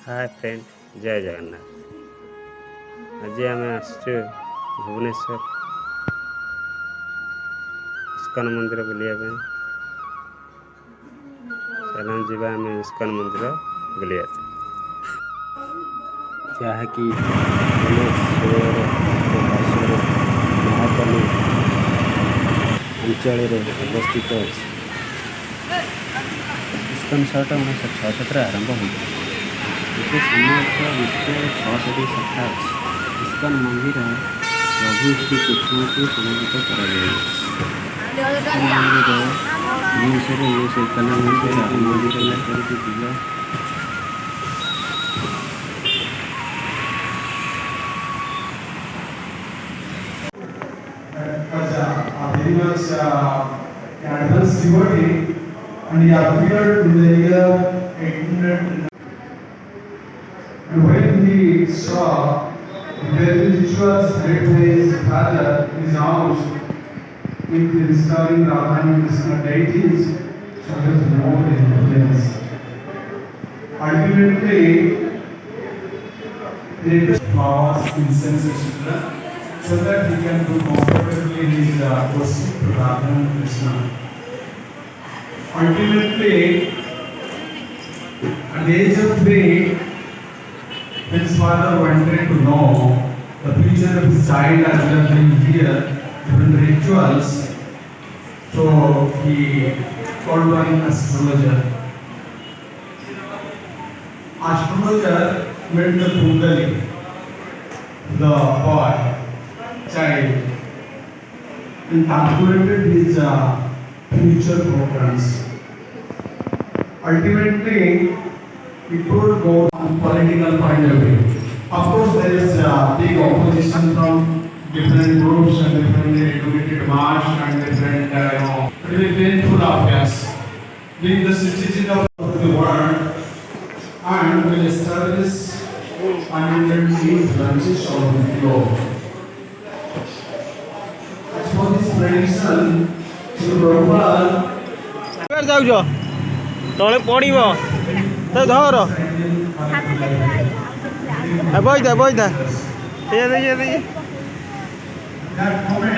Hi friend जय जगन्नाथ। आज आम आसु भुवनेश्वर इस्कन मंदिर बुलाया। चल जावा आम इस्कन मंदिर बुलाया जहाँकि भुवनेश्वर नयापली अंचल अवस्थित अच्छे। इस्कन 1966 आरंभ होता है। समग्र विश्व 6टी शाखा अच्छी। इस्कन मंदिर प्रभु श्री कृष्ण को समर्पित मंदिर 1991 मंदिर कर very much advanced devotee, and he appeared in the year 800. And when he saw the very rituals led by his father in his house with the restoring Radha and Krishna deities, so he was more influenced. Ultimately, he requested flowers, incense, etc., so that he can do comfortably his worship to Radha and Krishna. Ultimately, at the age of 3, when his father wanted to know the future of his child as well as being here, different rituals, so he called one astrologer. Astrologer met the Kundali, the boy, child, and calculated his future programs. Ultimately, it could go on political point of view. Of course, there is big opposition from different groups and different educated mass and different, very painful affairs. Being the citizen of the world and will establish unlimited influences on the globe. As for this tradition, Sri Prabhupada जाऊ तले पड़ब तो धर बैठा बैठा that moment